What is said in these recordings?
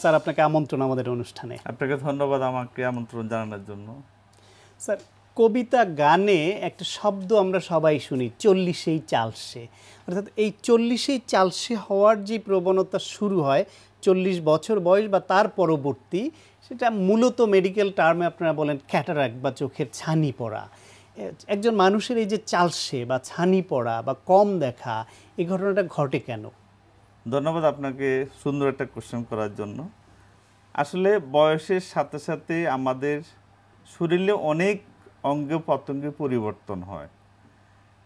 Sir, আপনাকে আমন্ত্রণ আমাদের অনুষ্ঠানে। আপনাকে ধন্যবাদ আমাকে আমন্ত্রণ জানানোর জন্য। স্যার, কবিতা গানে একটা শব্দ আমরা সবাই শুনি, 40-এই চালসে। অর্থাৎ এই 40-এই চালসে হওয়ার যে প্রবণতা শুরু হয় 40 বছর বয়স বা তার পরবর্তী, সেটা মূলত মেডিকেল টার্মে আপনারা বলেন ক্যাটারাক্ট বা চোখের ছানি পড়া। একজন মানুষের এই যে চালসে বা ছানি পড়া বা কম দেখা, এই ঘটনাটা ঘটে কেন? ধন্যবাদ আপনাকে সুন্দর একটা কোশ্চেন করার জন্য। আসলে বয়সের সাথে সাথে আমাদের শরীরে অনেক অঙ্গ প্রত্যঙ্গে পরিবর্তন হয়।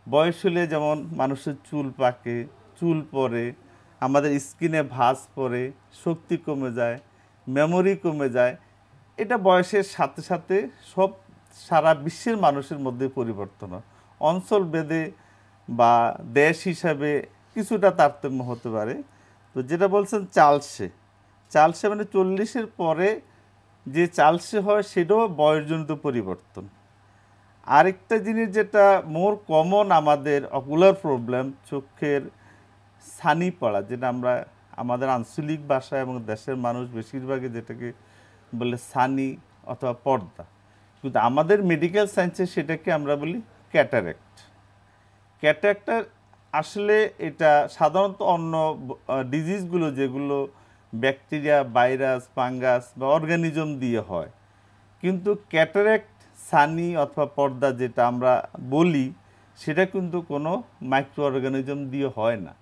বয়স হলে যেমন মানুষের চুল পাকে, চুল পড়ে, আমাদের স্কিনে ভাঁজ পড়ে, শক্তি কমে যায়, মেমোরি কমে যায়। এটা বয়সের সাথে সাথে সব সারা বিশ্বের মানুষের মধ্যে পরিবর্তন হয়। অঞ্চল ভেদে বা দেশ হিসাবে কিছুটা তারতম্য হতে পারে। তো যেটা বলছেন চালসে, চালসে মানে 40-এর পরে যে চালসে হয় সেটাও বয়সজনিত পরিবর্তন। আরেকটা জিনিস যেটা মোর কমন আমাদের অকুলার প্রবলেম, চোখের ছানি পড়া, যেটা আমরা আমাদের আঞ্চলিক ভাষা এবং দেশের মানুষ বেশিরভাগই যেটাকে বলে ছানি অথবা পর্দা, কিন্তু আমাদের মেডিকেল সায়েন্সে সেটাকে আমরা বলি ক্যাটারেক্ট। ক্যাটারেক্টটা আসলে এটা সাধারণত অন্য ডিজিজগুলো যেগুলো ব্যাকটেরিয়া, ভাইরাস, ফাঙ্গাস বা অর্গানিজম দিয়ে হয়, কিন্তু ক্যাটারেক্ট ছানি অথবা পর্দা যেটা আমরা বলি সেটা কিন্তু কোনো মাইক্রো অর্গানিজম দিয়ে হয় না।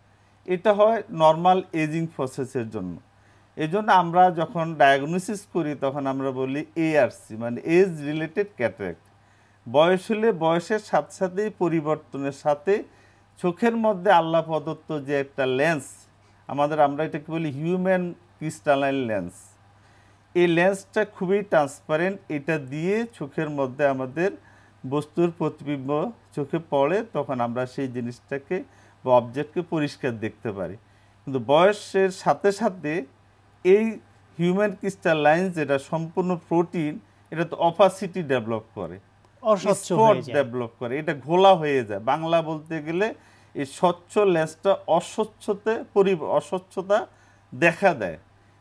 এটা হয় নর্মাল এজিং প্রসেসের জন্য। এজন্য আমরা যখন ডায়াগনোসিস করি তখন আমরা বলি এআরসি, মানে এজ রিলেটেড ক্যাটারেক্ট। বয়স হলে বয়সের সাথে সাথেই পরিবর্তনের সাথে চোখের মধ্যে আল্লাহ প্রদত্ত যে একটা লেন্স, আমরা এটাকে বলি হিউম্যান ক্রিস্টালাইন লেন্স। এই লেন্সটা খুবই ট্রান্সপারেন্ট, এটা দিয়ে চোখের মধ্যে আমাদের বস্তুর প্রতিবিম্ব চোখে পড়ে, তখন আমরা সেই জিনিসটাকে বা অবজেক্টকে পরিষ্কার দেখতে পারি। কিন্তু বয়সের সাথে সাথে এই হিউম্যান ক্রিস্টালাইন যেটা সম্পূর্ণ প্রোটিন, এটা তো অপাসিটি ডেভেলপ করে, স্পট ডেভেলপ করে, এটা ঘোলা হয়ে যায়। বাংলা বলতে গেলে এই স্বচ্ছ লেন্সটা অস্বচ্ছতা দেখা দেয়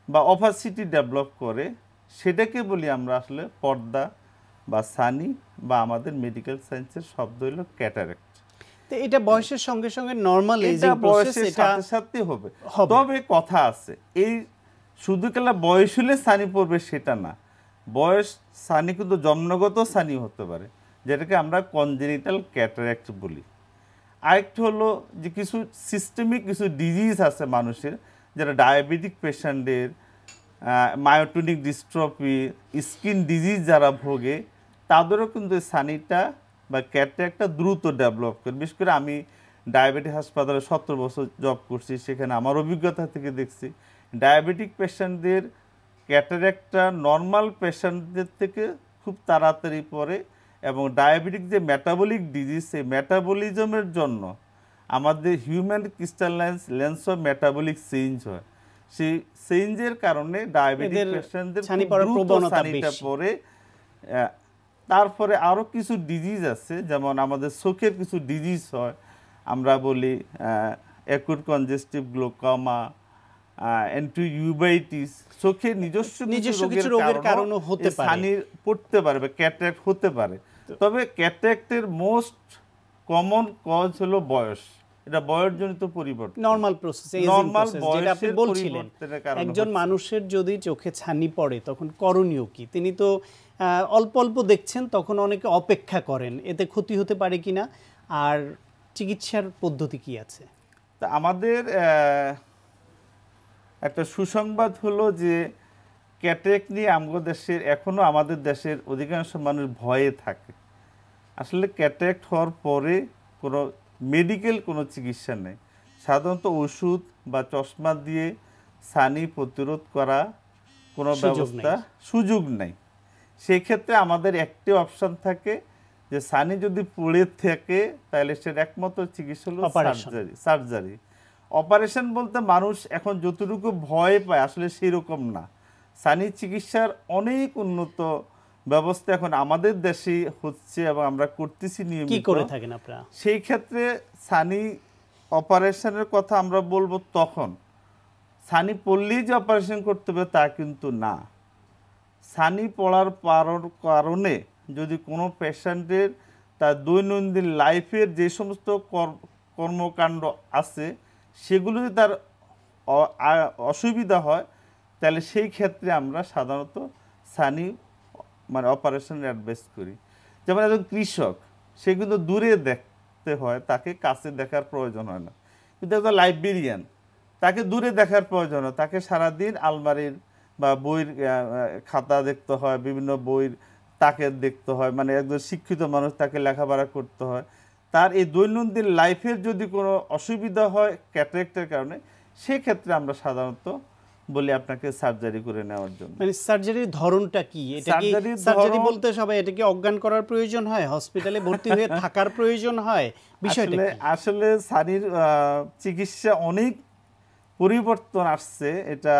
বা অপাসিটি ডেভেলপ করে, সেটাকে বলি আমরা আসলে পর্দা বা ছানি, বা আমাদের মেডিকেল সায়েন্সের শব্দ হলো ক্যাটারেক্ট। তো এটা বয়সের সঙ্গে সঙ্গে নরমাল এজিং প্রসেস, বয়সের সাথে সাথে হবে। তবে কথা আছে, এই শুধু কেলা বয়স হলে ছানি পড়বে সেটা না। বয়স ছানি কিন্তু জন্মগত ছানি হতে পারে, যেটাকে আমরা কনজেনিটাল ক্যাটারাক্ট বলি। আরেকটা হলো যে কিছু সিস্টেমিক কিছু ডিজিজ আছে মানুষের, যারা ডায়াবেটিক পেশেন্টের, মায়োটোনিক ডিস্ট্রফি, স্কিন ডিজিজ যারা ভোগে, তাদেরও কিন্তু ছানিটা বা ক্যাটারাক্টটা দ্রুত ডেভেলপ করে। বিশেষ করে আমি ডায়াবেটিক হাসপাতালে 17 বছর জব করছি, সেখানে আমার অভিজ্ঞতা থেকে দেখছি ডায়াবেটিক পেশেন্টদের ক্যাটারাক্টটা নর্মাল পেশেন্টদের থেকে খুব তাড়াতাড়ি পড়ে, এবং ডায়াবেটিক যে মেটাবলিক ডিজিজ, সেই মেটাবলিজমের জন্য আমাদের human crystalline lens of metabolic change হয়। সেই চেঞ্জের কারণে ডায়াবেটিক পেশেন্টদের ছানিটা পড়ে। তারপরে আরও কিছু ডিজিজ আছে, যেমন আমাদের চোখের কিছু ডিজিজ হয়, আমরা বলি অ্যাকুট কনজেস্টিভ গ্লোকোমা, অ্যান্টিউবাইটিস, চোখে নিজস্ব কিছু রোগের কারণে হতে পারে, ছানি পড়তে পারে বা ক্যাটারাক্ট হতে পারে। তবে ক্যাটারাক্টের মোস্ট কমন কজ হলো বয়স, এটা বয়সজনিত পরিবর্তন, নরমাল প্রসেস, নরমাল যেটা আপনি বলছিলেন। একজন মানুষের যদি চোখে ছানি পড়ে তখন করণীয় কি? তিনি তো অল্প অল্প দেখছেন, তখন অনেকে অপেক্ষা করেন, এতে ক্ষতি হতে পারে কিনা, আর চিকিৎসার পদ্ধতি কি আছে? তা আমাদের একটা সুসংবাদ হলো যে ক্যাটারাক্ট নিয়ে আমাদের দেশের অধিকাংশ মানুষ ভয়ে থাকে। আসলে ক্যাটারাক্ট হওয়ার পরে কোনো মেডিকেল কোনো চিকিৎসা নেই, সাধারণত ওষুধ বা চশমা দিয়ে ছানি প্রতিরোধ করা কোনো ব্যবস্থা সুযোগ নেই। সেই ক্ষেত্রে আমাদের একটি অপশন থাকে যে ছানি যদি পড়ে থাকে তাহলে সেটা একমাত্র চিকিৎসা হলো সার্জারি। অপারেশন বলতে মানুষ এখন যতটুকু ভয় পায় আসলে সেই রকম না। ছানি চিকিৎসার অনেক উন্নত ব্যবস্থা এখন আমাদের দেশে হচ্ছে এবং আমরা করতেছি নিয়মিত। কি করে থাকেন আপনারা? সেই ক্ষেত্রে ছানি অপারেশনের কথা আমরা বলবো তখন ছানি পড়লেই যে অপারেশন করতে হবে তা কিন্তু না। ছানি পড়ার কারণে যদি কোনো পেশেন্টের তার দৈনন্দিন লাইফের যে সমস্ত কর্মকাণ্ড আছে সেগুলো যদি তার অসুবিধা হয়, তাহলে সেই ক্ষেত্রে আমরা সাধারণত ছানি মানে অপারেশন অ্যাডভাইস করি। যেমন একজন কৃষক, সে কিন্তু দূরে দেখতে হয়, তাকে কাছে দেখার প্রয়োজন হয় না। কিন্তু একজন লাইব্রেরিয়ান, তাকে দূরে দেখার প্রয়োজন হয়, তাকে সারাদিন আলমারির বা বইয়ের খাতা দেখতে হয়, বিভিন্ন বইয়ের তাকে দেখতে হয়, মানে একজন শিক্ষিত মানুষ, তাকে লেখাপড়া করতে হয়। তার এই দৈনন্দিন লাইফের যদি কোনো অসুবিধা হয় ক্যাটারেক্টের কারণে, সেক্ষেত্রে আমরা সাধারণত বলি আপনাকে সার্জারি করে নেওয়ার জন্য। মানে সার্জারির ধরনটা কি? এটা কি সার্জারি বলতে সবাই এটা কি অজ্ঞান করার প্রয়োজন হয়, হসপিটালে ভর্তি হয়ে থাকার প্রয়োজন হয়, বিষয়টা কি? আসলে ছানির চিকিৎসা অনেক পরিবর্তন আসছে, এটা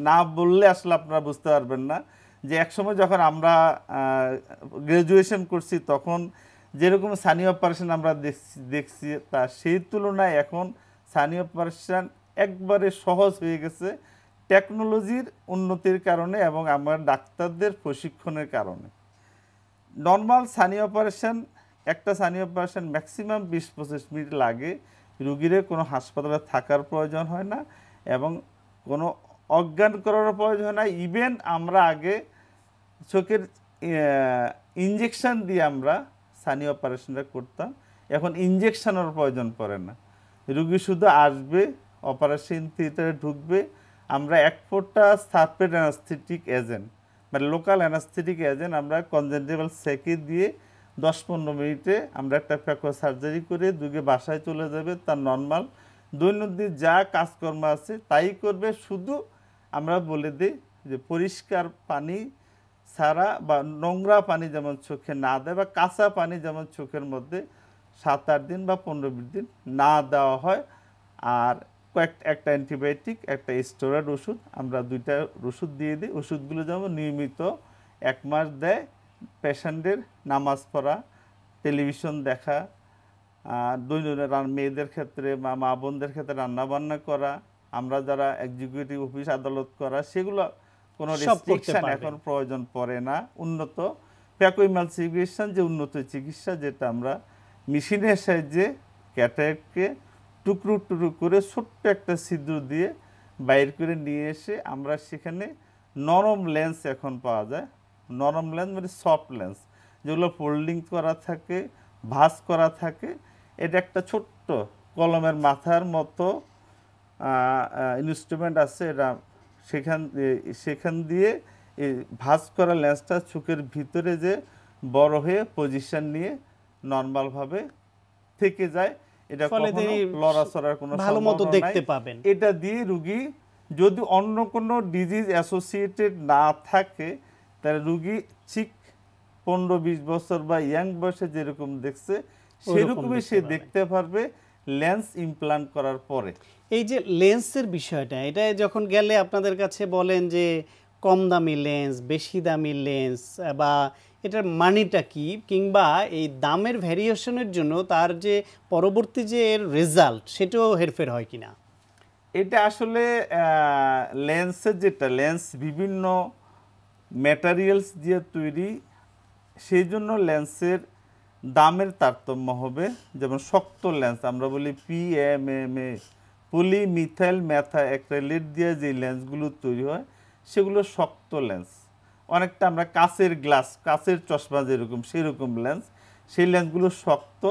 না বললে আসলে আপনারা বুঝতে পারবেন না। যে একসময় যখন আমরা গ্রাজুয়েশন করছি তখন যেরকম ছানি অপারেশন আমরা দেখছি তা সেই তুলনায় এখন ছানি অপারেশন একবারে সহজ হয়ে গেছে টেকনোলজির উন্নতির কারণে এবং আমার ডাক্তারদের প্রশিক্ষণের কারণে। নর্মাল ছানি অপারেশন, একটা ছানি অপারেশন ম্যাক্সিমাম 20-25 মিনিট লাগে। রুগীর কোনো হাসপাতালে থাকার প্রয়োজন হয় না এবং কোনো অজ্ঞান করার প্রয়োজন হয় না। ইভেন আমরা আগে চোখের ইনজেকশন দিয়ে আমরা ছানি অপারেশনটা করতাম, এখন ইনজেকশনের প্রয়োজন পড়ে না। রুগী শুধু আসবে, অপারেশন থিয়েটারে ঢুকবে, আমরা এক ফোঁটা সারফেস অ্যানাস্থেটিক এজেন্ট মানে লোকাল অ্যানাস্থেটিক এজেন্ট আমরা কনজেন্টেবল সেকে দিয়ে 10-15 মিনিটে আমরা একটা প্যাকো সার্জারি করে রুগী বাসায় চলে যাবে। তার নর্মাল দৈনন্দিন যা কাজকর্ম আছে তাই করবে। শুধু আমরা বলে দিই যে পরিষ্কার পানি ছাড়া বা নোংরা পানি যেমন চোখে না দেয় বা কাঁচা পানি যেমন চোখের মধ্যে 7-8 দিন বা 15-20 দিন না দেওয়া হয়। আর একটা অ্যান্টিবায়োটিক, একটা স্টেরয়েড ওষুধ, আমরা 2টা ওষুধ দিয়ে দিই। ওষুধগুলো যেমন নিয়মিত 1 মাস দেয়। পেশেন্টের নামাজ পড়া, টেলিভিশন দেখা, দৈনন্দিন মেয়েদের ক্ষেত্রে বা মা বোনদের ক্ষেত্রে রান্নাবান্না করা, আমরা যারা এক্সিকিউটিভ অফিস আদালত করা, সেগুলো কোনো রেস্ট্রিকশন এখন প্রয়োজন পড়ে না। উন্নত প্যাকো ইমালসিফিকেশন যে উন্নত চিকিৎসা, যেটা আমরা মেশিনের সাহায্যে ক্যাটারেক্টকে টুকরো টুকরো করে ছোট্ট একটা ছিদ্র দিয়ে বাইর করে নিয়ে এসে আমরা সেখানে নরম লেন্স এখন পাওয়া যায়। নরম লেন্স মানে সফট লেন্স, যেগুলো ফোল্ডিং করা থাকে, ভাঁজ করা থাকে। এটা একটা ছোট্ট কলমের মাথার মতো ইনস্ট্রুমেন্ট আছে, এটা সেখান দিয়ে এই ভাঁজ করা লেন্সটা চোখের ভিতরে যে বড় হয়ে পজিশন নিয়ে নর্মালভাবে থেকে যায়। এটা কখনো লড়াচড়ার কোনো ভালোমতো দেখতে পাবেন। এটা দিয়ে রুগী যদি অন্য কোনো ডিজিজ অ্যাসোসিয়েটেড না থাকে, তাহলে রুগী ঠিক 15-20 বছর বা ইয়াং বয়সে যেরকম দেখছে সেরকমই সে দেখতে পারবে লেন্স ইমপ্লান্ট করার পরে। এই যে লেন্সের বিষয়টা, এটা যখন গেলে আপনাদের কাছে বলেন যে কম দামি লেন্স, বেশি দামি লেন্স, বা এটার মানিটা কি, কিংবা এই দামের ভ্যারিয়েশনের জন্য তার যে পরবর্তী যে রেজাল্ট সেটাও হেরফের হয় কিনা? এটা আসলে লেন্সের যেটা লেন্স বিভিন্ন ম্যাটেরিয়ালস দিয়ে তৈরি, সেই জন্য লেন্সের দামের তারতম্য হবে। যেমন শক্ত লেন্স আমরা বলি PMMA, পলিমিথাইল ম্যাথাঅ্যাক্রিলেট দিয়ে যে লেন্সগুলো তৈরি হয় সেগুলো শক্ত লেন্স। অনেকটা আমরা কাচের গ্লাস, কাচের চশমা যেরকম সেরকম লেন্স, সেই লেন্সগুলো শক্ত।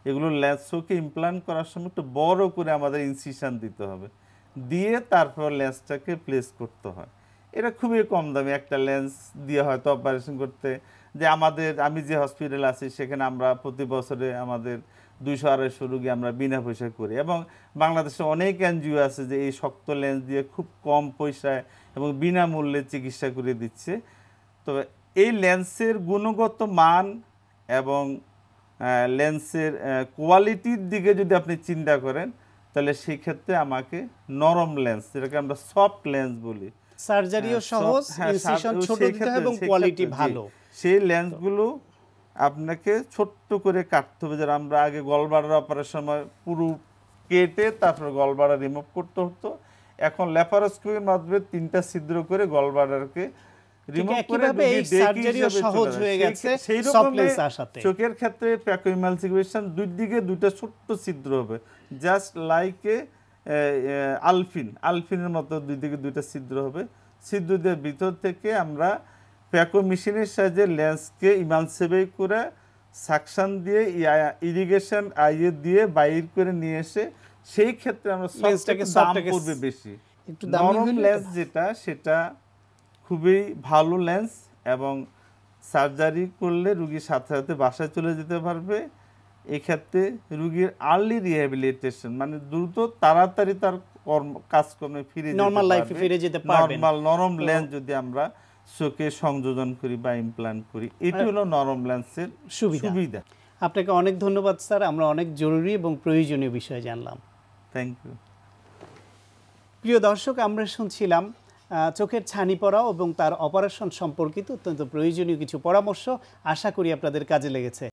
এগুলো লেন্স চোখে ইমপ্লান্ট করার সময় একটু বড় করে আমাদের ইনসিশন দিতে হবে, দিয়ে তারপর লেন্সটাকে প্লেস করতে হয়। এটা খুবই কম দামি একটা লেন্স দিয়ে হয়তো অপারেশন করতে, যে আমি যে হসপিটালে আছি সেখানে আমরা প্রতি বছরে আমাদের 200-250 রোগী আমরা বিনা পয়সায় করি। এবং বাংলাদেশে অনেক এনজিও আছে যে এই শক্ত লেন্স দিয়ে খুব কম পয়সায় এবং বিনামূল্যে চিকিৎসা করে দিচ্ছে। তবে এই লেন্সের গুণগত মান এবং লেন্সের কোয়ালিটির দিকে যদি আপনি চিন্তা করেন, তাহলে সেই ক্ষেত্রে আমাকে নরম লেন্স, যেটাকে আমরা সফট লেন্স বলি, সার্জারিও সহজ, ইনসিশন ছোট দিতে হবে এবং কোয়ালিটি ভালো, সেই লেন্সগুলো আপনাকে ছোট্ট করে কাটতে হবে। যারা আমরা আগে গলব্লাডার অপারেশন সময় পুরো কেটে তারপর গলব্লাডার রিমুভ করতে হতো, এখন ল্যাপারোস্কোপির মাধ্যমে 3টা ছিদ্র করে গলব্লাডারকে রিমুভ করে একইভাবে এই সার্জারিও সহজ হয়ে গেছে সফট লেন্স আসাতে। চোখের ক্ষেত্রে প্যাকোইমালসিফিকেশন দুই দিকে দুইটা ছোট্ট ছিদ্র হবে, জাস্ট লাইক এ আলফিনের মতো দুই দিকে দুইটা ছিদ্র হবে। ছিদ্র দিয়ে ভিতর থেকে আমরা প্যাকো মেশিনের সাহায্যে লেন্সকে ইমালসিফাই করে সাকশন দিয়ে ইরিগেশন আইয়ে দিয়ে বাইর করে নিয়ে এসে সেই ক্ষেত্রে আমরা লেন্সটাকে দাম পড়বে বেশি। নরম লেন্স যেটা সেটা খুবই ভালো লেন্স এবং সার্জারি করলে রুগী সাথে সাথে বাসায় চলে যেতে পারবে। এক্ষেত্রে রুগীর আর্লি রিহ্যাবিলিটেশন মানে দ্রুত তাড়াতাড়ি তার কাজকর্মে ফিরে নরমাল লাইফে ফিরে যেতে পারবে। নরম লেন্স যদি আমরা চোখে সংযোজন করি বা ইমপ্ল্যান্ট করি, এটি হলো নরম লেন্সের সুবিধা। আপনাকে অনেক ধন্যবাদ স্যার, আমরা অনেক জরুরি এবং প্রয়োজনীয় বিষয় জানলাম। Thank you. প্রিয় দর্শক, আমরা শুনছিলাম চোখের ছানি পড়া এবং তার অপারেশন সম্পর্কিত অত্যন্ত প্রয়োজনীয় কিছু পরামর্শ। আশা করি আপনাদের কাজে লেগেছে।